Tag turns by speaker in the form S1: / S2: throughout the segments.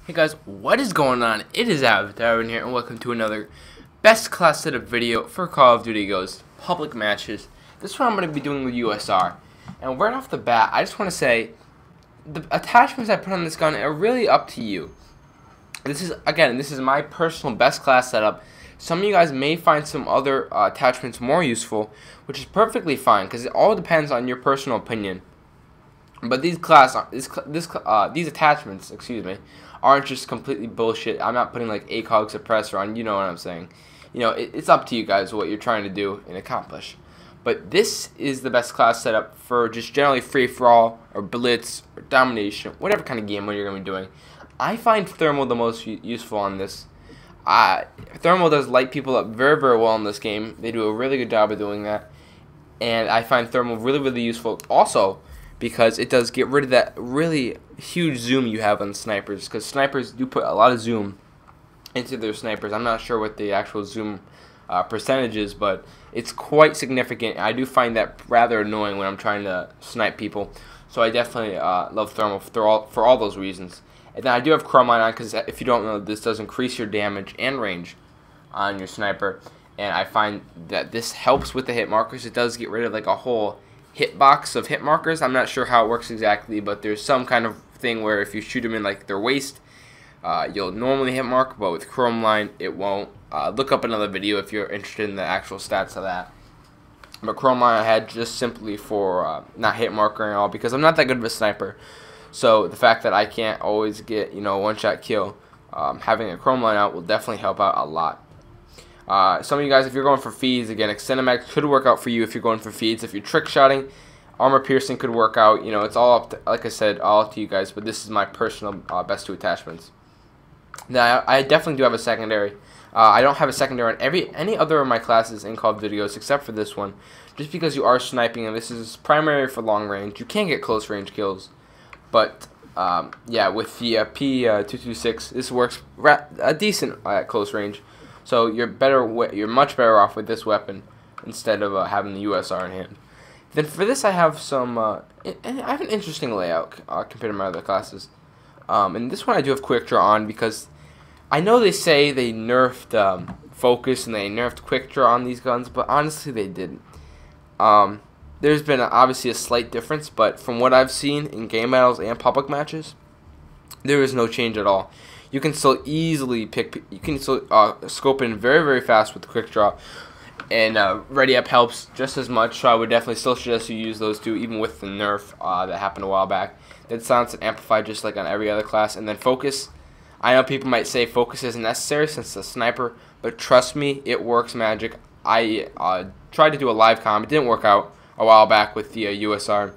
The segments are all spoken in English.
S1: Hey guys, what is going on? It is Avatar here, and welcome to another best class setup video for Call of Duty Ghosts public matches. This is what I'm going to be doing with USR. And right off the bat, I just want to say, the attachments I put on this gun are really up to you. This is my personal best class setup. Some of you guys may find some other attachments more useful, which is perfectly fine, because it all depends on your personal opinion. But these attachments, aren't just completely bullshit. I'm not putting like ACOG suppressor on. You know what I'm saying? You know, it's up to you guys what you're trying to do and accomplish. But this is the best class setup for just generally free for all or blitz or domination, whatever kind of game you're gonna be doing. I find thermal the most useful on this. Thermal does light people up very, very well in this game. They do a really good job of doing that, and I find thermal really, really useful also, because it does get rid of that really huge zoom you have on snipers, because snipers do put a lot of zoom into their snipers. I'm not sure what the actual zoom percentage is, but it's quite significant. I do find that rather annoying when I'm trying to snipe people, so I definitely love thermal for all those reasons. And then I do have chrome line on, because if you don't know, this does increase your damage and range on your sniper, and I find that this helps with the hit markers. It does get rid of like a whole hitbox of hit markers. I'm not sure how it works exactly, but there's some kind of thing where if you shoot them in like their waist, you'll normally hit mark, but with chrome line it won't. Look up another video if you're interested in the actual stats of that. But chrome line I had just simply for not hit marker and all, because I'm not that good of a sniper. So the fact that I can't always get, you know, one-shot kill, having a chrome line out will definitely help out a lot. Some of you guys, if you're going for feeds, again, extended mag could work out for you if you're going for feeds. If you're trick shotting, armor piercing could work out. You know, it's all up to, like I said, all up to you guys. But this is my personal best two attachments. Now, I definitely do have a secondary. I don't have a secondary on any other of my classes in Call of Duty Ghosts except for this one, just because you are sniping, and this is primary for long range. You can get close range kills, but yeah, with the P226, this works decent at close range. So you're much better off with this weapon instead of having the USR in hand. Then for this, I have I have an interesting layout compared to my other classes. And this one I do have quick draw on, because I know they say they nerfed focus and they nerfed quick draw on these guns, but honestly they didn't. There's been obviously a slight difference, but from what I've seen in game battles and public matches, there is no change at all. You can still easily scope in very, very fast with the quick draw, and ready up helps just as much. So I would definitely still suggest you use those two, even with the nerf that happened a while back. That sounds amplified just like on every other class. And then focus. I know people might say focus isn't necessary since it's a sniper, but trust me, it works magic. I tried to do a live comm. It didn't work out a while back with the USR,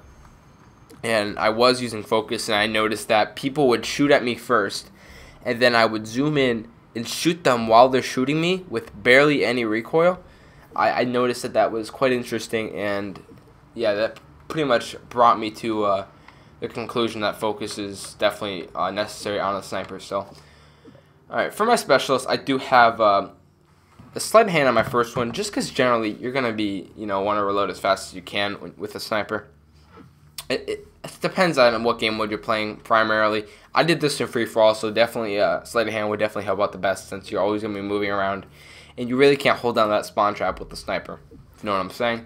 S1: and I was using focus, and I noticed that people would shoot at me first, and then I would zoom in and shoot them while they're shooting me with barely any recoil. I noticed that was quite interesting, and yeah, that pretty much brought me to the conclusion that focus is definitely necessary on a sniper still. Alright, for my specialist, I do have a sleight hand on my first one, just because generally you're going to be, you know, want to reload as fast as you can with a sniper. It depends on what game mode you're playing primarily. I did this in free-for-all, so definitely sleight of hand would definitely help out the best, since you're always going to be moving around, and you really can't hold down that spawn trap with the sniper, if you know what I'm saying.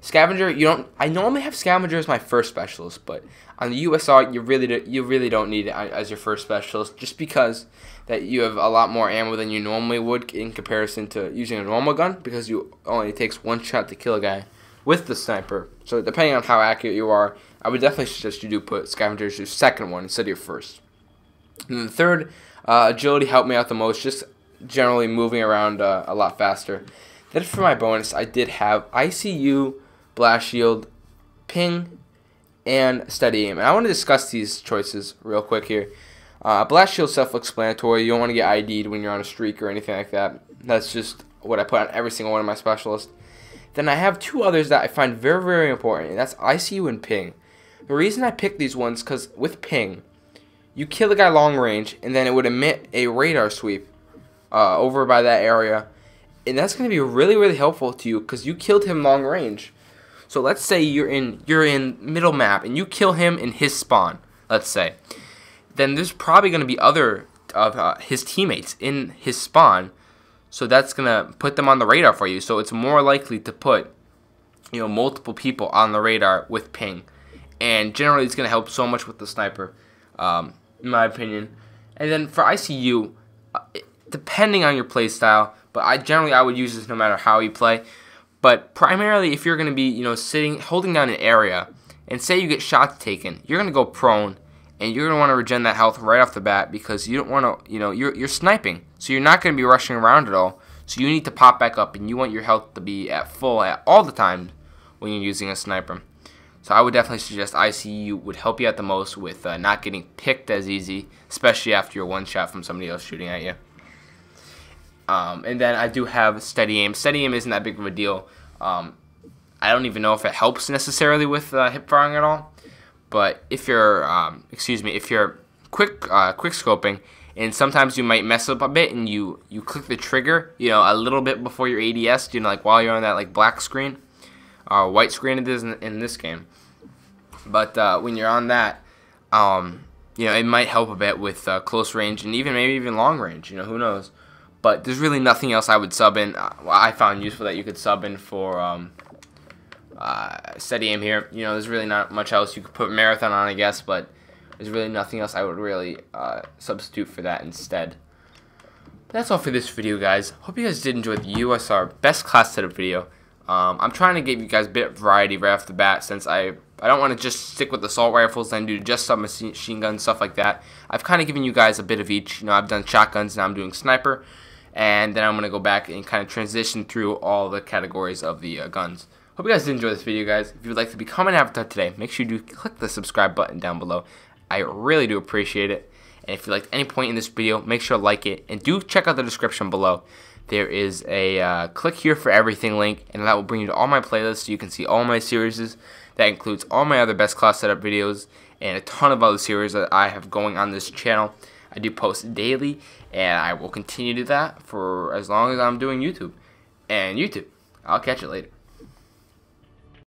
S1: Scavenger, I normally have Scavenger as my first specialist, but on the USR, you really don't need it as your first specialist, just because that you have a lot more ammo than you normally would in comparison to using a normal gun, because you only takes one shot to kill a guy with the sniper. So depending on how accurate you are, I would definitely suggest you do put Scavenger as your second one instead of your first. And then the third, agility helped me out the most, just generally moving around a lot faster. Then for my bonus, I did have ICU, Blast Shield, Ping, and Steady Aim. And I want to discuss these choices real quick here. Blast Shield self-explanatory. You don't want to get ID'd when you're on a streak or anything like that. That's just what I put on every single one of my specialists. Then I have two others that I find very, very important, and that's ICU and Ping. The reason I picked these ones, because with Ping, you kill a guy long range, and then it would emit a radar sweep over by that area, and that's going to be really, really helpful to you, because you killed him long range. So let's say you're in middle map, and you kill him in his spawn, let's say. Then there's probably going to be other of his teammates in his spawn, so that's gonna put them on the radar for you. So it's more likely to put, you know, multiple people on the radar with ping, and generally it's gonna help so much with the sniper, in my opinion. And then for ICU, depending on your play style, but I would use this no matter how you play. But primarily, if you're gonna be, you know, holding down an area, and say you get shots taken, you're gonna go prone, and you're gonna want to regen that health right off the bat, because you don't want to, you know, you're sniping, so you're not gonna be rushing around at all. So you need to pop back up, and you want your health to be at full at all the time when you're using a sniper. So I would definitely suggest ICU would help you out the most with not getting picked as easy, especially after you're one shot from somebody else shooting at you. And then I do have steady aim. Steady aim isn't that big of a deal. I don't even know if it helps necessarily with hip firing at all. But if you're, if you're quick scoping, and sometimes you might mess up a bit, and you click the trigger, you know, a little bit before your ADS, you know, like while you're on that like black screen, or white screen it is in this game. But when you're on that, you know, it might help a bit with close range, and maybe even long range. You know, who knows? But there's really nothing else I would sub in. I found useful that you could sub in for steady aim here. You know, there's really not much else. You could put marathon on, I guess, but there's really nothing else I would really substitute for that instead. But that's all for this video, guys. Hope you guys did enjoy the USR best class setup video. I'm trying to give you guys a bit of variety right off the bat, since I don't want to just stick with assault rifles and do just submachine guns, stuff like that. I've kind of given you guys a bit of each. You know, I've done shotguns, now I'm doing sniper, and then I'm going to go back and kind of transition through all the categories of the guns. Hope you guys did enjoy this video, guys. If you would like to become an avatar today, make sure you do click the subscribe button down below. I really do appreciate it. And if you liked any point in this video, make sure to like it, and do check out the description below. There is a click here for everything link, and that will bring you to all my playlists, so you can see all my series. That includes all my other best class setup videos and a ton of other series that I have going on this channel. I do post daily, and I will continue to do that for as long as I'm doing YouTube. And YouTube, I'll catch you later.